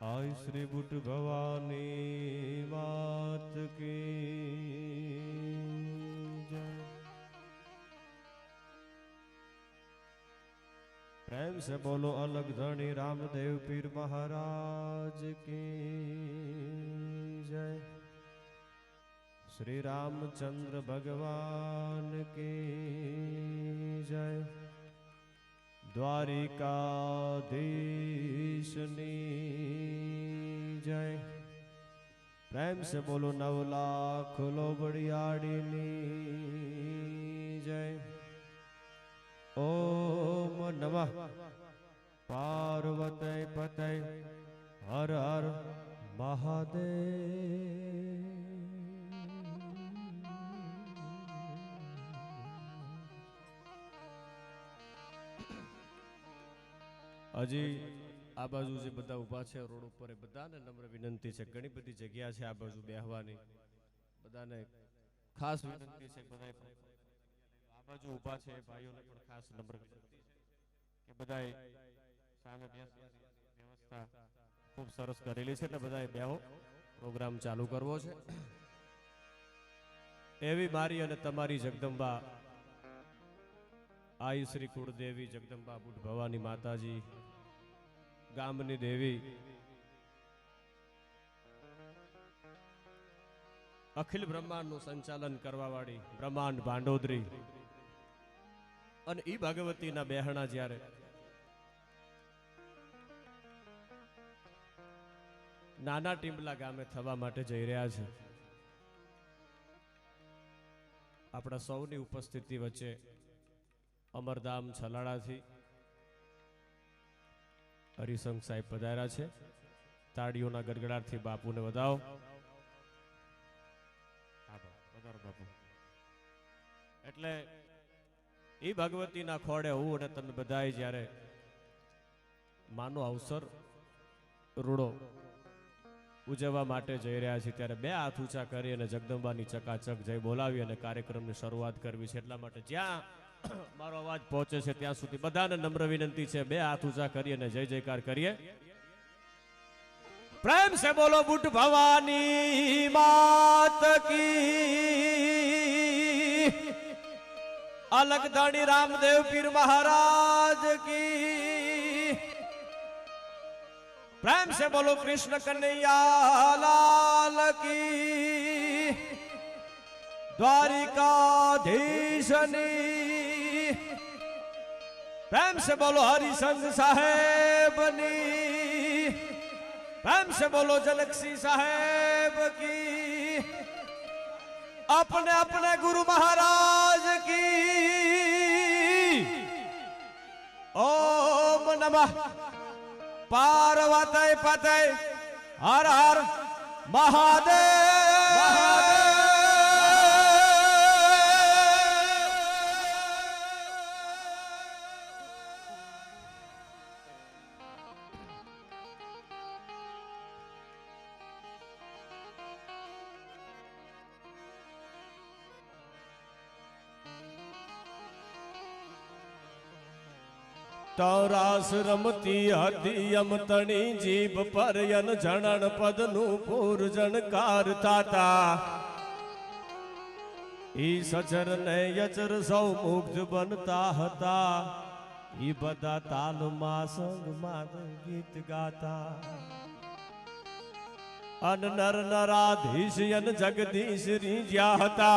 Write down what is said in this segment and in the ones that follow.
आय श्री बुट भवानी मात की जय। प्रेम से बोलो अलग धनी रामदेव पीर महाराज की जय। श्री रामचंद्र भगवान की जय। द्वारिकाधीशनी जय। प्रेम से बोलो 9 लाख लोबड़ियाड़ीनी जय। ओम नमः पार्वती पते हर हर महादेव। હજી આ બાજુ જે બધા ઊભા છે રોડ ઉપર એ બધાને નમ્ર વિનંતી છે, ઘણી બધી જગ્યા છે આ બાજુ બેહવાની, બધાને ખાસ વિનંતી છે, બધાએ આ બાજુ ઊભા છે ભાઈઓને પણ ખાસ નમ્ર વિનંતી છે કે બધાએ સામે બેસવાની વ્યવસ્થા ખૂબ સરસ કરેલી છે, એટલે બધાએ બેહો, પ્રોગ્રામ ચાલુ કરવો છે। એવી મારી અને તમારી જગદંબા आई श्री कुलदेवी जगदंबा बुट भवानी माताजी गामनी देवी अखिल ब्रह्मांड नु संचालन करवा वाली ब्रह्मांड भांडोदरी अने ई भगवती ना बेहणा ज्यारे नाना टीमला गामे थवा माटे जई रह्या छे। आपणा सौनी उपस्थिति वच्चे अमरधाम छलाड़ा थी हरिसंघ साहेब पधार्या छे। ताड़ीओना गड़गड़ाट थी बापू ने वधाओ। बापू एटले ई भगवती ना खोड़े हूँ अने तमे बधाए ज्यारे मानो अवसर रूड़ो उजववा माटे जई रह्या छे त्यारे बे हाथ ऊंचा करी अने जगदंबानी चकाचक जय बोलावी अने कार्यक्रमनी शरूआत करवी छे। એટલા માટે જ્યાં मारो अवाज पहुंचे से त्या सुधी बधाने नम्र विनंती है, बे हाथ ऊंचा करिए ने जय जयकार करिए। प्रेम से बोलो बुट भवानी मात की, अलग धनी रामदेव पीर महाराज की। प्रेम से बोलो कृष्ण कन्हैया लाल की, द्वारिकाधीशनी। प्रेम से बोलो हरिसंघ साहेबनी, प्रेम से बोलो जलक्षी साहेब की, अपने अपने गुरु महाराज की। ओम नमः पार्वती पते हर हर महादेव। तो रास रमती हती अमतणी जीभ पर यन जनन पदनु पूर्जन कारता। ई सचर ने यचर सौ मुग्ध बनता हता, ई बदा ताल मा संग माद गीत गाता। अन नर नराधीश यन जगदीश रीज्या हता,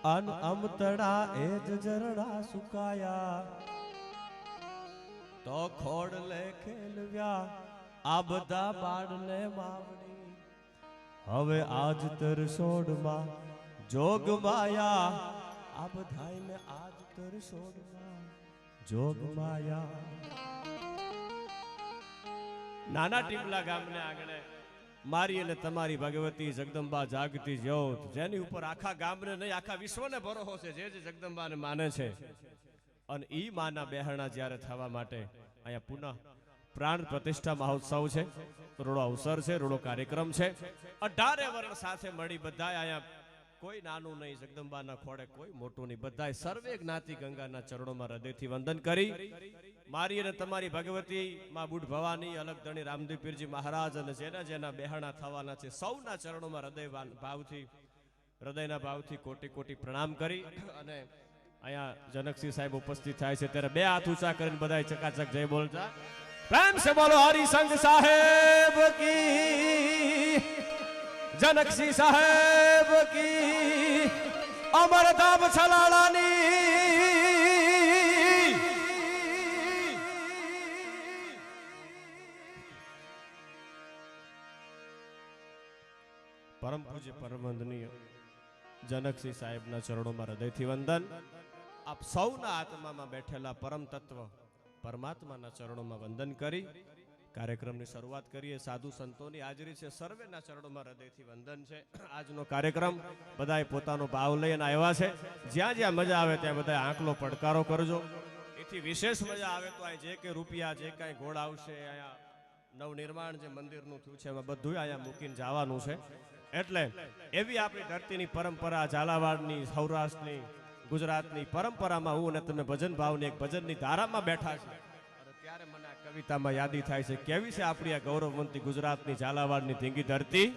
अन अमतड़ा एज जरड़ा सुकाया। तो खोड़ ले खेलव्या आ बदा बाड़ले मावड़ी, हवे आज तर सोड मा जोग माया। आ बधाई ने आज तर सोड मा जोग माया। नाना टीमला गामने आंगणे मारी अने तमारी भगवती जगदंबा जागती ज्योत, जेनी ऊपर आखा गामने नहीं आखा विश्वने भरोहो छे, जे जे जगदंबाने माने छे। અને ઈ માના બેહણા જ્યારે થવા માટે અહીંયા પુનઃ પ્રાણ પ્રતિષ્ઠા મહોત્સવ છે, રોડો અવસર છે, રોડો કાર્યક્રમ છે। 18 વર્ણ સાથે મળી બધાય અહીંયા કોઈ નાનું નહીં, જગદંબાના ખોડે કોઈ મોટું નહીં, બધાય સર્વે જ્ઞાતિ ગંગાના ચરણોમાં હૃદયથી વંદન કરી મારી અને તમારી ભગવતી માં બુઢ ભવાની અલગ ધણી રામદેવ પીરજી મહારાજ અને જેના જેના બેહાણા થવાના છે સૌના ચરણોમાં હૃદયના ભાવથી કોટી કોટી પ્રણામ કરી અને અહીંયા જનકસિંહ સાહેબ ઉપસ્થિત થાય છે ત્યારે બે હાથ ઊંચા કરીને બધા ચકાચક જય બોલતા પ્રેમ સે બોલો હરિસંગ સાહેબ કી, જનકસિંહ સાહેબ કી, અમરધામ છલાળાની પરમ પૂજ્ય પરમ વંદનીય જનકસિંહ સાહેબના ચરણોમાં હૃદયથી વંદન. આપ સૌના આત્મામાં બેઠેલા પરમ તત્વ પરમાત્માના ચરણોમાં વંદન કરી કાર્યક્રમની શરૂઆત કરીએ. સાધુ સંતોની હાજરી છે, સર્વેના ચરણોમાં હૃદયથી વંદન છે. આજનો કાર્યક્રમ બધાએ પોતાનો ભાવ લઈને આવ્યા છે. જ્યાં જ્યાં મજા આવે ત્યાં બધા આંકલો પડકારો કરજો. એથી વિશેષ મજા આવે તો અહીં જે કે રૂપિયા જે કાંઈ ઘોડ આવશે, અહીંયા નવનિર્માણ જે મંદિરનું થયું છે એમાં બધું અહીંયા મૂકીને જવાનું છે. એટલે એવી આપણી ધરતીની પરંપરા, ઝાલાવાડની, સૌરાષ્ટ્રની, ગુજરાતની પરંપરામાં હું અને તમે ભજન ભાવની એક ભજનની ધારામાં બેઠા છે. ત્યારે મને આ કવિતામાં યાદી થાય છે કેવી છે આપણી આ ગૌરવવંતી ગુજરાતની ઝાલાવાડની ધીંગી ધરતી.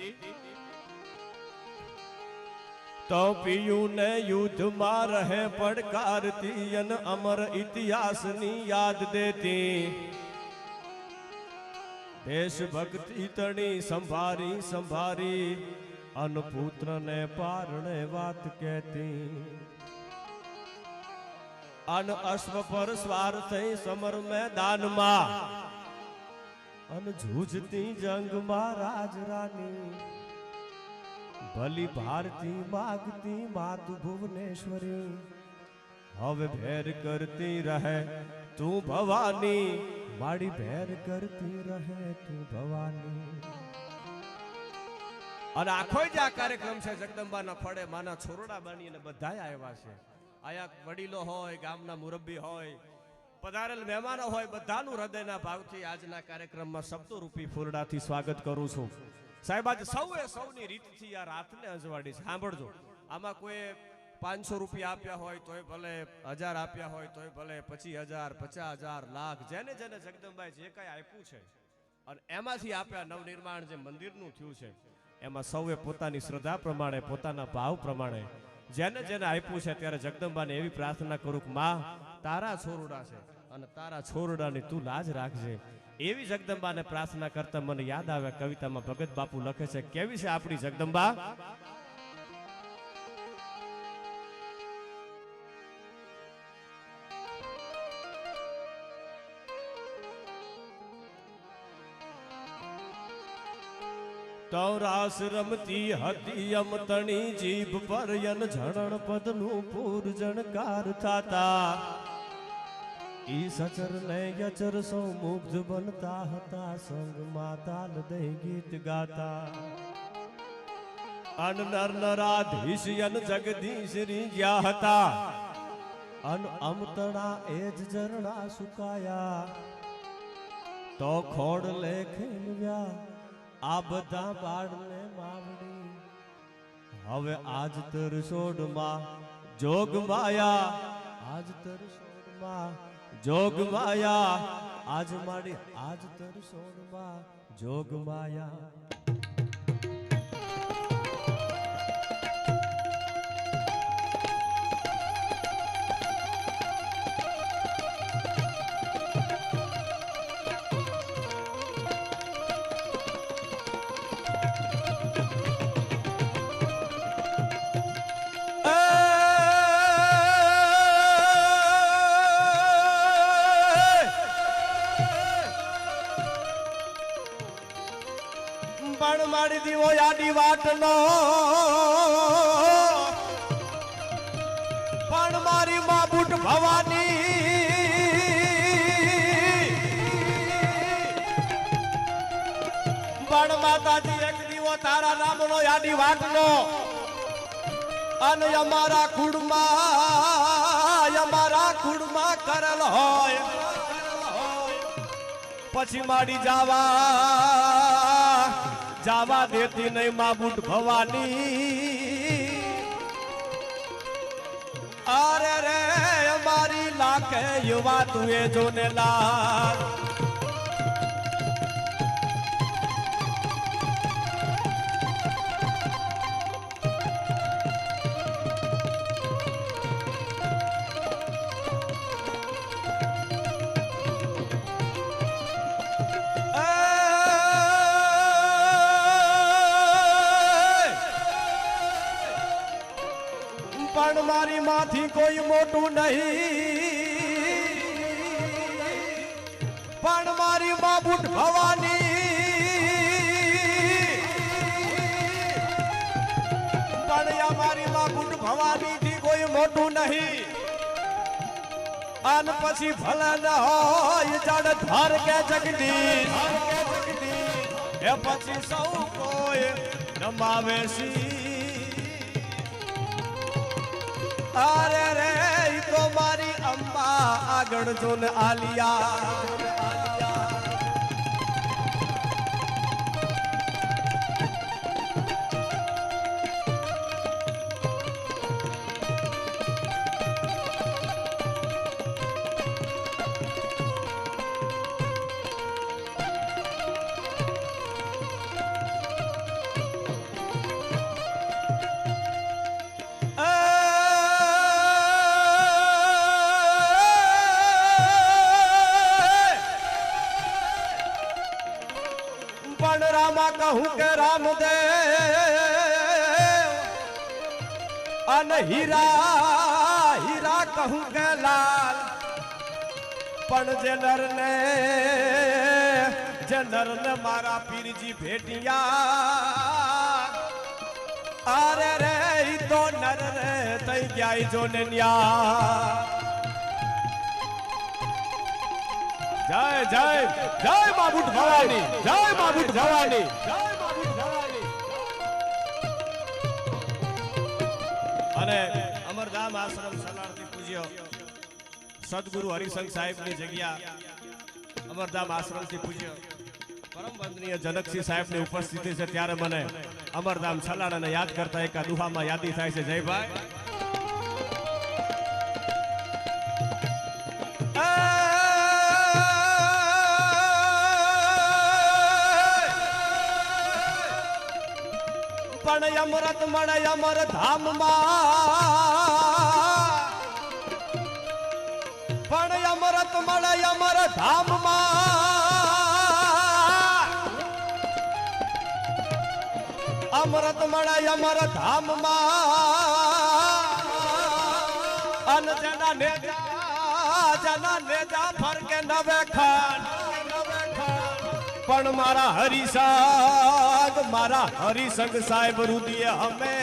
તો પિયું ને યુદ્ધમાં રહે પડકારતી અને અમર ઇતિહાસની યાદ દેતી, દેશભક્તિ તણી સંભારી સંભારી અનપુત્ર ને પારણે વાત કહેતી, અન અશ્વ પર સ્વાર થઈ સમર મેદાનમાં અન જૂજતી જંગમાં રાજ રાની, ભલી ભારતી માગતી માતુ ભુવનેશ્વરી, હવે ભેર કરતી રહે તું ભવાની, માડી ભેર કરતી રહે તું ભવાની. અને આખો જ આ કાર્યક્રમ છે જગદંબાના ફળે માના છોરડા બની અને બધાય આવ્યા છે. આયા વડીલો હોય, ગામના મુરબ્બી હોય, પધારેલ મહેમાનો હોય, બધાનું હૃદયના ભાવથી આજના કાર્યક્રમમાં શબ્દરૂપી ફૂલડાથી સ્વાગત કરું છું. સાહેબ આજ સૌએ સૌની રીતથી આ રાતને અજવાડી છે. સાંભળજો, આમાં કોઈ 500 રૂપિયા આપ્યા હોય તોય ભલે, 1000 આપ્યા હોય તોય ભલે, 25,000, 50,000, લાખ, જેને જેને જગદંબાએ જે કાંઈ આપ્યું છે અને એમાંથી આપ્યા નવનિર્માણ જે મંદિરનું થયું છે એમાં સૌએ પોતાની શ્રદ્ધા પ્રમાણે, પોતાના ભાવ પ્રમાણે જેને જેને આપ્યું છે ત્યારે જગદંબાને એવી પ્રાર્થના કરું કે માં તારા છોરડા છે અને તારા છોરડાની તું લાજ રાખજે. એવી જગદંબાને પ્રાર્થના કરતા મને યાદ આવે કવિતામાં ભગત બાપુ લખે છે કેવી છે આપણી જગદંબા. તો રાસ રમતી હતી અમતણી જીભ પર યન ઝણણ પદનું પૂર જણકાર થાતા, ઈ સચર ને યચર સૌ મુગ્ધ બનતા હતા, સંગમાં તાલ દઈ ગીત ગાતા. અન નર નરાધીશ યન જગદીશ રીજ્યા હતા, અન અમતણા એ જ ઝરણા સુકાયા, તો ખોડ લેખેલ્યા આ બધા બાળને માવડી, હવે આજ તરસોડમાં જોગ માયા, આજ તરસોડમાં જોગ માયા, આજ માડી આજ તરસોડમાં જોગ માયા. પણ મારી દીવો યાદી વાટનો, પણ મારી માં બુટ ભવાની, પણ માતાજી એક દીવો તારા નામનો યાદી વાટનો, અને અમારા કુળમાં કરેલ હોય પછી માડી જાવા દેતી નહીં માં બુટ ભવાની. અરે રે મારી લાખે યુવા તુએ જોને લાલ પણ મારી માંથી કોઈ મોટું નહીં પણ મારી માં બુટ ભવાની પણ મારી માં બુટ ભવાની થી કોઈ મોટું નહીં આન પછી ભલે ન હોય જડ ધર કે જગદીશ એ પછી સૌ કોઈ નમાવે સી અરે રે તો મારી અંબા આગળ જોન આલિયા कहूं के रामदेव अन हीरा हीरा कहूं के लाल पण जनर ने मारा पीरजी भेटिया अरे रे तो नर रे तई गया जो ने जय जय जय माबुट भवानी जय माबुट भवानी जय माबुट भवानी अरे अमरधाम आश्रम सलारती पूज्य सदगुरु हरिसंघ साहेब ની જગ્યા અમરધામ આશ્રમ થી પૂજ્ય પરમ વંદનીય જનકસિંહ સાહેબ ની ઉપસ્થિતિ છે ત્યારે મને અમરધામ છલાડાને યાદ કરતા એક દુહામાં યાદી થાય છે જય ભાઈ પણ અમૃત મળે અમર ધામમાં પણ અમૃત મળે અમર ધામમાં અમૃત મળે અમર ધામમાં અન જના નેજા ફરકે નવે ખાન પણ મારા હરિસંઘ સાહેબ રુદિયે હમે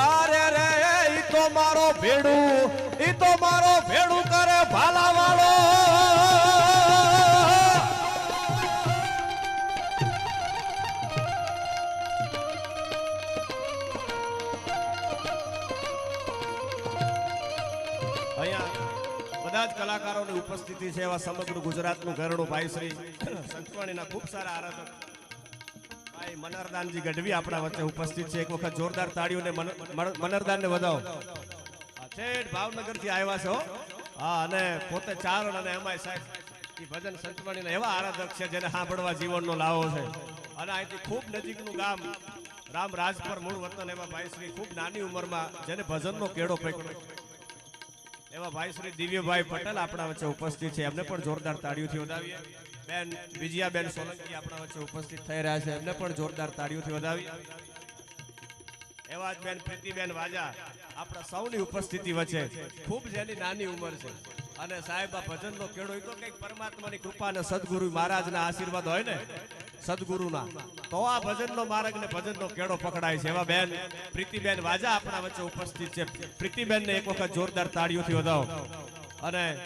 અરે રે ઈ તો મારો ભેડું કરે ભાલા વાળો બધા જ કલાકારોની ઉપસ્થિતિ છે એવા સમગ્ર ગુજરાતનું ઘરણું ભાઈ શ્રી સંતવાણીના ખૂબ સારા આરાધક ભાઈ મનરદાનજી ગઢવી આપણા વચ્ચે ઉપસ્થિત છે એક વખત જોરદાર તાળીઓને મનરદાનને વધાવો છેટ ભાવનગરથી આવ્યા છો હા અને પોતે ચારણ અને એમાંય સાહેબ એ ભજન સંતવાણીના એવા આરાધક છે જેને સાંભળવા જીવનનો લાવો છે અને અહીંથી ખૂબ નજીકનું ગામ રામ રાજપર મૂળ વતન એવા ભાઈ શ્રી ખૂબ નાની ઉંમરમાં જેને ભજનનો કેળો પકડ્યો એવા ભાઈ શ્રી દિવ્યભાઈ પટેલ આપણા વચ્ચે ઉપસ્થિત છે એમને પણ જોરદાર તાળીઓથી વધાવીએ બેન વિજયાબેન સોલંકી આપણા વચ્ચે ઉપસ્થિત થઈ રહ્યા છે એમને પણ જોરદાર તાળીઓથી વધાવીએ એવા જ બેન પ્રીતિબેન વાજા આપણા સૌની ઉપસ્થિતિ વચ્ચે ખૂબ જેની નાની ઉંમર છે અને સાહેબ આ ભજનનો કેળો એ તો કંઈક પરમાત્માની કૃપા અને સદગુરુ મહારાજના આશીર્વાદ હોય ને સદગુરુના તો આ ભજનનો માર્ગ ને ભજનનો કેળો પકડાય છે એવા બેન પ્રીતિબેન વાજા આપણા વચ્ચે ઉપસ્થિત છે પ્રીતિબેનને એક વખત જોરદાર તાળીઓથી વધાવો અને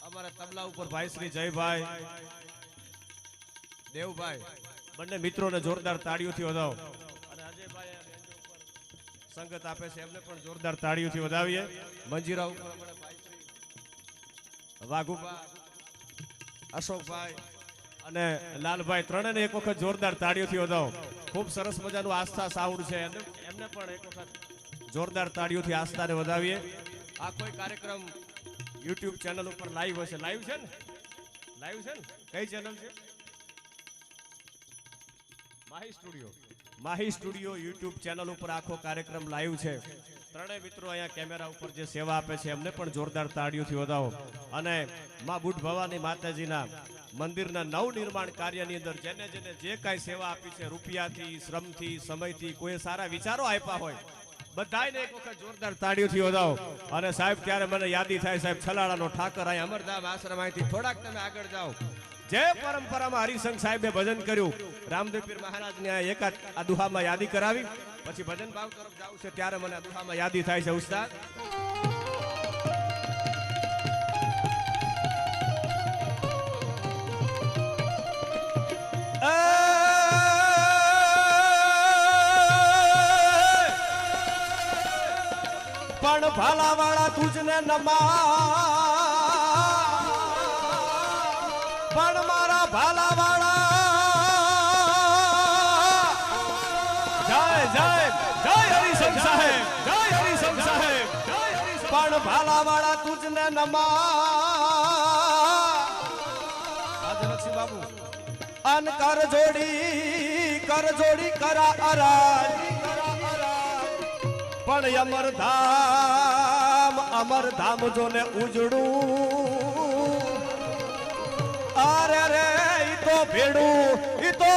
અમારા તબલા ઉપર ભાઈ શ્રી જયભાઈ દેવભાઈ બંને મિત્રોને જોરદાર તાળીઓથી વધાવો અને અજયભાઈ સંગત આપે છે એમને પણ જોરદાર તાળીઓથી વધાવીએ મંજીરા ઉપર અમારા ભાઈ શ્રી વાઘુભા અશોકભાઈ અને લાલભાઈ ત્રણેને એક વખત જોરદાર તાળીઓથી વધાવો ખૂબ સરસ મજાનું આસ્થા સાઉન્ડ છે એમને પણ એક વખત જોરદાર તાળીઓથી આસ્થાને વધાવીએ. આ કોઈ કાર્યક્રમ YouTube ચેનલ ઉપર લાઈવ હશે. લાઈવ છે ને? લાઈવ છે ને? કઈ ચેનલ છે? માહી સ્ટુડિયો YouTube ચેનલ ઉપર આખો કાર્યક્રમ લાઈવ છે. ત્રણેય મિત્રો અહીંયા કેમેરા ઉપર જે સેવા આપે છે એમને પણ જોરદાર તાળીઓથી વધાવો. અને માં બુટ ભવાની માતાજીના મંદિરના નવનિર્માણ કાર્યની અંદર જેને જેને જે કાંઈ સેવા આપી છે, રૂપિયાથી, શ્રમથી, સમયથી, કોઈ સારા વિચારો આપ્યા હોય, બધાને એક વખત જોરદાર તાળીઓથી વધાવો. અને સાહેબ ત્યારે મને યાદી થાય સાહેબ છલાળાનો ઠાકર અહીં અમરધામ આશ્રમ અહીંથી થોડાક તમે આગળ જાઓ. જે પરંપરામાં હરિસંઘ સાહેબે ભજન કર્યું, રામદેવ પીર મહારાજને એકાદ આ દુહામાં યાદી કરાવી, પછી ભજન ભાવ તરફ જાવ છે ત્યારે મને આ દુહામાં યાદી થાય છે ઉસ્તાદ. પણ ભાલાવાળા તુજને નમા, પણ મારા ભાલાવાળા જય જય જય હરિસંઘ સાહેબ, જય હરિસંઘ સાહેબ, પણ ભાલાવાળા તુજને નમા. આજે લક્ષ્મી બાબુ અન કર જોડી કરા અરાજ, પણ અમરધામ જોને ઉજળું. અરે રે ઈ તો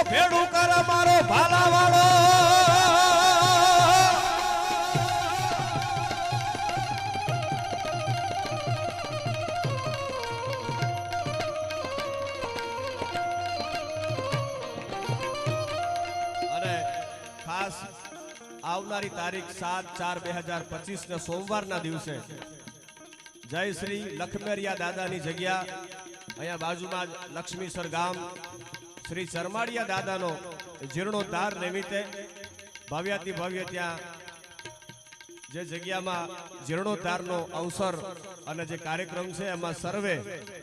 ભેડું કર મારો ભાલાવાળો. અને ખાસ આવનારી તારીખ 7/4/2025 ને સોમવારના દિવસે જય શ્રી લખમેરિયા દાદાની જગ્યા અહીંયા બાજુમાં જ લક્ષ્મીસર ગામ શ્રી ચરમાડિયા દાદાનો જીર્ણોદ્ધાર નિમિત્તે ભવ્યાતિ ભવ્ય ત્યાં જે જગ્યામાં જીર્ણોદ્ધારનો અવસર અને જે કાર્યક્રમ છે એમાં સર્વે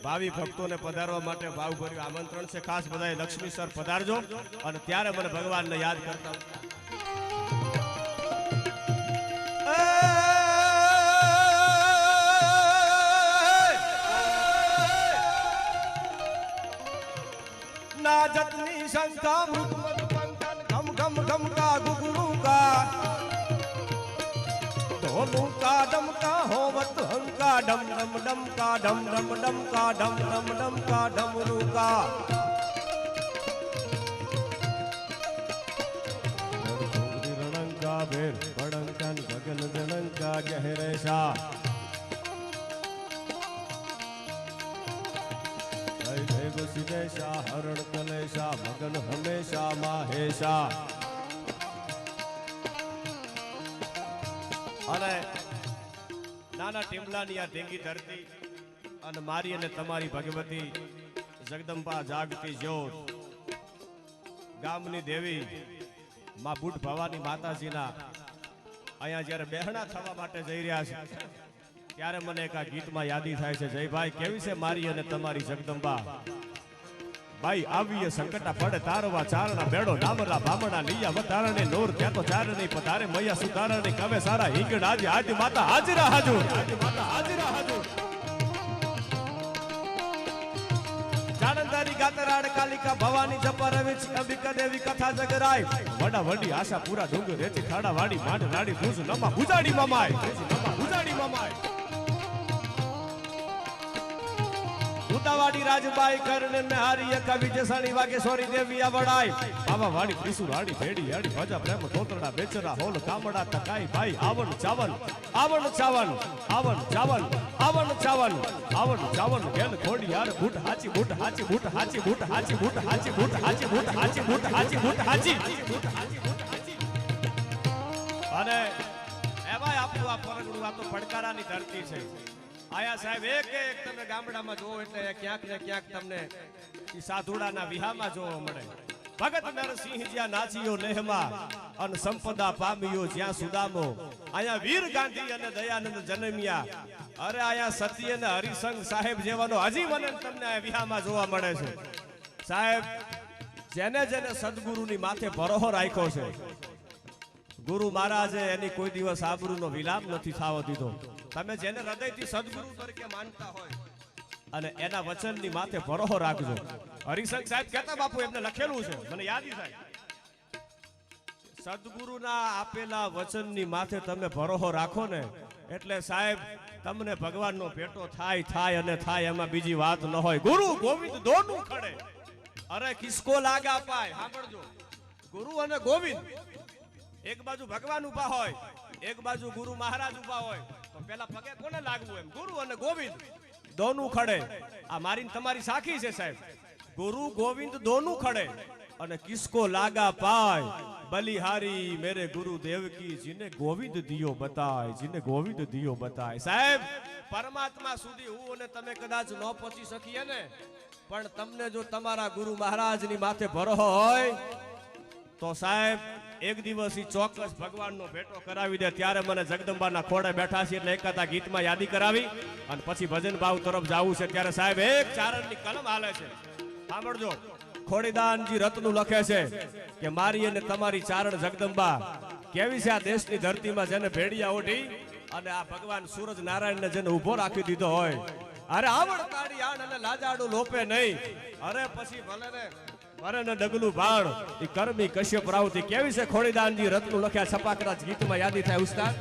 ભાવિ ભક્તોને પધારવા માટે ભાવભર્યું આમંત્રણ છે. ખાસ બધાએ લક્ષ્મીસર પધારજો અને ત્યારે મને ભગવાનને યાદ કરતા ना जतनी शंका घम घम घम का गुगलू का ढोलू का डम का होवत हंका डम डम डम का डम डम डम का डम डम डम का डमरू का रणंका भेर बड़ंकन गगन जनंका गहरेशा सिदेशा हरण कलेशा मगन हमेशा माहेशा. અને નાના ટીમલાની આ ઢેંગી ધરતી અને મારી અને તમારી ભગવતી જગદંબા જાગતી જ્યોત ગામની દેવી માં બુટ ભવાની માતાજીના અહીંયા જ્યારે બહેણા થવા માટે જઈ રહ્યા છે ત્યારે મને એક આ ગીતમાં યાદી થાય છે. જયભાઈ કેવી છે મારી અને તમારી જગદંબા ભાઈ આવીએ સંકટા પડે તારવા ચારણા બેડો નામરા બામણા લીયા વતારણે નૂર ત્યાં તો ચારણી પધારે મૈયા સુધારણી કવે સારા હિંગડ આજે આજ માતા હાજરા હાજુર જાનંદારી ગાતરાડ કાલિકા ભવાની જપા રવિ અંબિકા દેવી કથા જગરાય વડા વડી આશા પૂરા ડુંગર રેતી ખાડા વાડી માંડ રાડી ભૂજ નમા ગુજાડી મમાય ઉતાવાડી રાજબાઈ કરને મે હારી કવિ જસણી વાગે સોરી દેવી આવડાય બાબા વાડી ત્રિસુ રાડી ભેડી હાડી ભજા પ્રેમ તોતરડા બેચરા હોલ કામડા તકાઈ ભાઈ આવન ચાવન ગેલ ખોડી યાર બૂટ હાચી અને એવાય આપણું આ પરગડું આ તો પડકારાની ધરતી છે. આયા સાહેબ એક તમે ગામડામાં જોવો એટલે ક્યાંક ને ક્યાંક તમને સાધુડાના વિહામાં જોવા મળે. ભગત નરસિંહ જ્યાં નાચિયો નેહમાં અને સંપદા પામ્યો જ્યાં સુદામો. આયા વીર ગાંધી અને દયાનંદ જન્મ્યા. અરે આયા સત્ય અને હરિસંઘ સાહેબ જેવાનો હજી મને તમને આ વિહામાં જોવા મળે છે. સાહેબ જેને સદગુરુની માથે ભરોહો રાખ્યો છે, ગુરુ મહારાજે એની કોઈ દિવસ આબરૂનો વિલાપ નથી થવા દીધો. તમે જેને હૃદયથી સદગુરુ તરીકે માનતા હોય અને એના વચનની માથે ભરોસો રાખજો. હરિશંકર સાહેબ કહેતા બાપુ એમને લખેલું છે, મને યાદ થાય, સદગુરુના આપેલા વચનની માથે તમે ભરોસો રાખો ને એટલે સાહેબ તમને ભગવાનનો ભેટો થાય અને થાય, એમાં બીજી વાત ન હોય. ગુરુ ગોવિંદ દોનું ખડે, અરે કિસકો લાગા પાય. સાંભળજો, ગુરુ અને ગોવિંદ, એક બાજુ ભગવાન ઉભા હોય, એક બાજુ ગુરુ મહારાજ ઉભા હોય, તો પેલા પગે કોને લાગવું? એમ ગુરુ અને ગોવિંદ દોનું ખડે. આ મારી તમારી સાખી છે સાહેબ, ગુરુ ગોવિંદ દોનું ખડે અને કિસકો લાગા પાય. બલિહારી મેરે ગુરુદેવ કી, જીને ગોવિંદ દિયો બતાય, જીને ગોવિંદ દિયો બતાય. સાહેબ પરમાત્મા સુધી હું અને તમે કદાચ ન પહોંચી શકીએ ને, પણ તમને જો તમારા ગુરુ મહારાજની માથે ભરોસો હોય તો સાહેબ એક દિવસ ઈ ચોક્કસ ભગવાનનો ભેટો કરાવી દે. ત્યારે મને જગદંબાના ખોડે બેઠા છે એટલે એકાદા ગીતમાં યાદી કરાવી અને પછી ભજન ભાવ તરફ જવું છે. ત્યારે સાહેબ એક ચારણની કલમ હાલે છે, સાંભળજો. ખોડીદાનજી રત્નું લખે છે કે મારી અને તમારી ચારણ જગદંબા કેવી છે આ દેશની ધરતીમાં, જેને ભેડિયા ઓઢી અને આ ભગવાન સૂરજ નારાયણને જેને ઉભો રાખી દીધો હોય. અરે આવડતાડી આણ અને લાજાડું લોપે નહીં, અરે પછી ભલે ને મરે ને ડગલું બાણ, ઈ કર્મી કશ્યપ રાવતી. કેવી છે ખોડીદાનજી રત્નું લખ્યા છપાકરા ગીતમાં યાદી થાય ઉસ્તાદ.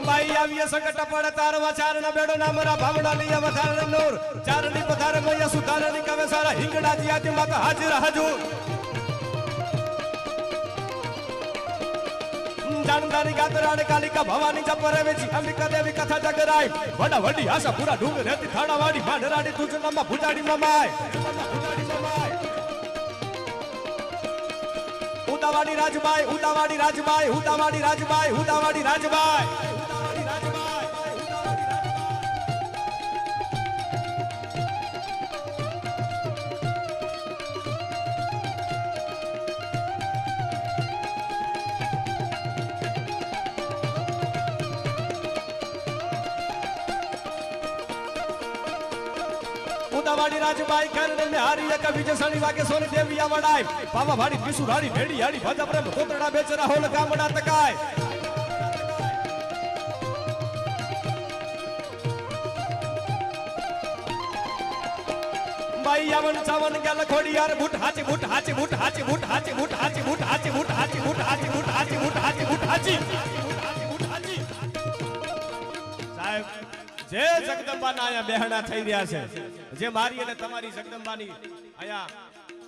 ભાઈ આવીએ સંકટ પડે તારવા ચારણ બેડો ના મરા ભાવડા લઈ વધારણ નૂર ચારણી પધારે મૈયા સુધારણી કવે સારા હિંગડા જી આદિ માતા હાજર હજુર. જાણદારી ગાતરાડ કાલિકા ભવાની જપરે વેચી અંબિકા દેવી કથા જગરાય. વડા વડી આશા પૂરા ઢૂંગ રહેતી થાડા વાડી ભાડરાડી તુજનામાં ભુજાડી મમાય. ઉદાવાડી રાજબાઈ, ઉદાવાડી રાજબાઈ, ઉદાવાડી રાજબાઈ, ઉદાવાડી રાજબાઈ. ઉદાવાડી રાજબાઈ ખેરને મે હારી કવિ જે સણી વાગે સોની દેવિયા વડાય. પાવા ભાડી પીસુ રાડી ભેડી હાડી ભજા પ્રેમ કોતરડા બેચરા હોલ ગામડા તકાય. બાઈ આવન ચાવન ગેલ ખોડિયાર બુટ હાચી બુટ હાચી બુટ હાચી બુટ હાચી બુટ હાચી બુટ હાચી બુટ હાચી બુટ હાચી બુટ હાચી બુટ હાચી બુટ હાચી. સાહેબ જે જગદંબાના અહીંયા બેહણા થઈ રહ્યા છે, જે મારી અને તમારી જગદંબાની અહીંયા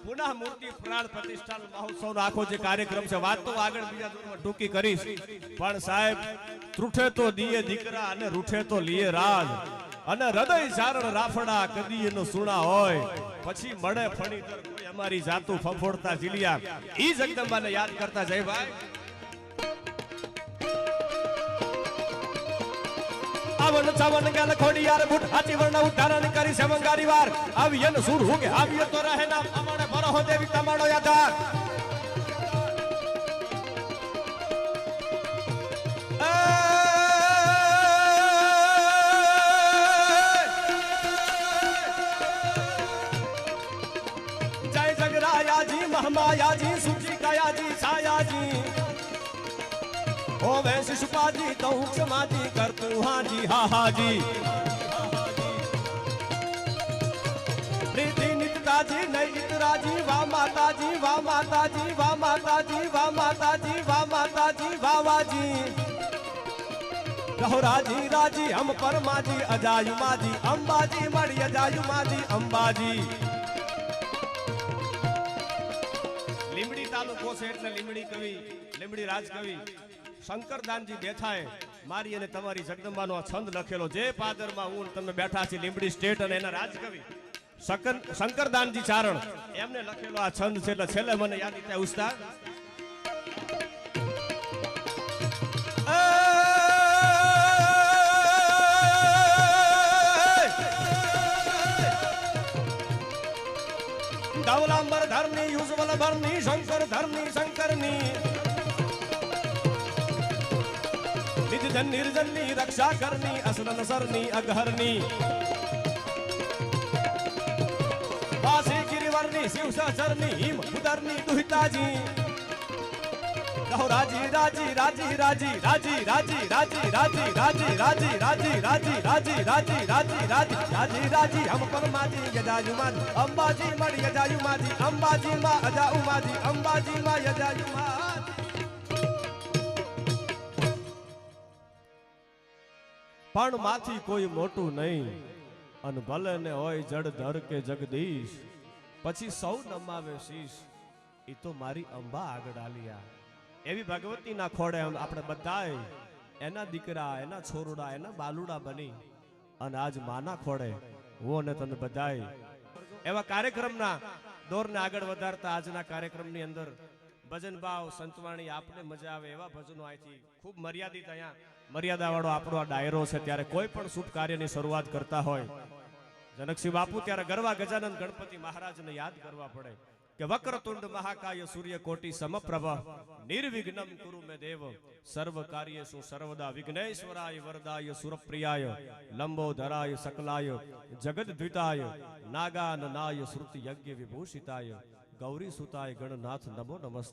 પુનઃ મૂર્તિ પ્રાણ પ્રતિષ્ઠા મહોત્સવનો આખો જે કાર્યક્રમ છે, વાત તો આગળ બીજા દૂરમાં ટૂંકી કરીશ, પણ સાહેબ ત્રુઠે તો દીએ દીકરા અને રૂઠે તો લીએ રાજ. અને હૃદય ચારણ રાફડા કદી એનો સુણા હોય, પછી મળે ફણીધર કોઈ અમારી જાતું ફફોડતા જીલિયા. ઈ જગદંબાને યાદ કરતા જય ભાઈ. આવન ચાવન ગેલ ખોડિયાર બુટ હાચી વર્ણ ઉદ્ધારણ કરી સેવંગારી વાર. આવીયન સુર હુગે આવીય તો રહે ના અમાણે બરહો દેવી તમારો યાદાર. જય જગરાયાજી મહમાયાજી સુચી કયાજી છાયાજી. ઓવે શિશુપાજી તૌ ક્ષમાજી કરતું હાજી હા હાજી. પ્રીતિ નિતતાજી નૈતરાજી વા માતાજી વા માતાજી વા માતાજી વા માતાજી વા માતાજી વાવાજી. રહુરાજી રાજી હમ પરમાજી અજાયુમાજી અંબાજી મળી અજાયુમાજી અંબાજી. લીંબડી તાલુકો છે એટલે લીંબડી કવિ, લીંબડી રાજકવિ શંકરદાનજી બેઠાએ મારી અને તમારી જગદંબાનો આ છંદ લખેલો, જે પાદરમાં હું તમે બેઠા છે લીંબડી સ્ટેટ અને એના રાજકવિ શંકરદાનજી ચારણ એમને લખેલો આ છંદ છે. એટલે છેલ્લે મને યાદ થાય ઉસ્તાદ. ધવલાંબર ધર્મની યુઝવલ ભરની શંકર ધર્મની શંકરની નિર્જન નિર્જનની રક્ષા કરની અસરન સરની અગહરની. ની શિવ સહચરની હિમ ઉદરની દુહિતાજી કહો રાજી રાજી રાજી રાજી રાજી રાજી રાજી રાજી રાજી રાજી રાજી રાજી રાજી રાજી રાજી રાજી રાજી રાજી હમ પરમાજી ગજાયુ માજી અંબાજી મળી ગજાયુ માજી અંબાજી માં અજાઉ માજી અંબાજી માં યજાયુ માજી પણ માથી કોઈ મોટું નહીં અન ભલે ને હોય જડધર કે જગદીશ પછી સૌ નમાવે શીશ ઈ તો મારી અંબા આગળ આલિયા એવી ભગવતીના ખોડે આપણે બધાય એના દીકરા એના છોરુડા એના બાલુડા બની અને આજ માના ખોડે હું અને તને બધાય એવા કાર્યક્રમના દોરને આગળ વધારતા આજના કાર્યક્રમની અંદર ભજન ભાવ સંતવાણી આપને મજા આવે એવા ભજનો અહીંથી ખૂબ મર્યાદિત અહીંયા મર્યાદાવાળો આપણો આ ડાયરો છે ત્યારે કોઈ પણ શુભ કાર્યની શરૂઆત કરતા હોય જનકસિંહ બાપુ ત્યારે ગરવા ગજાનંદ ગણપતિ મહારાજને યાદ કરવા પડે કે વક્રતુંડ મહાકાય સૂર્ય કોટી સમપ્રભ નિર્વિઘ્નમ કુરુ મે દેવ સર્વ કાર્યેષુ સર્વદા વિઘ્નેશ્વરાય વરદાય સુરપ્રિયાય લંબોધરાય સકલાય જગદ્વિતાય નાગાનનાય શ્રુતિ યજ્ઞ વિભૂષિતાય ગૌરી સુતાય ગણનાથ નમો નમસ્તે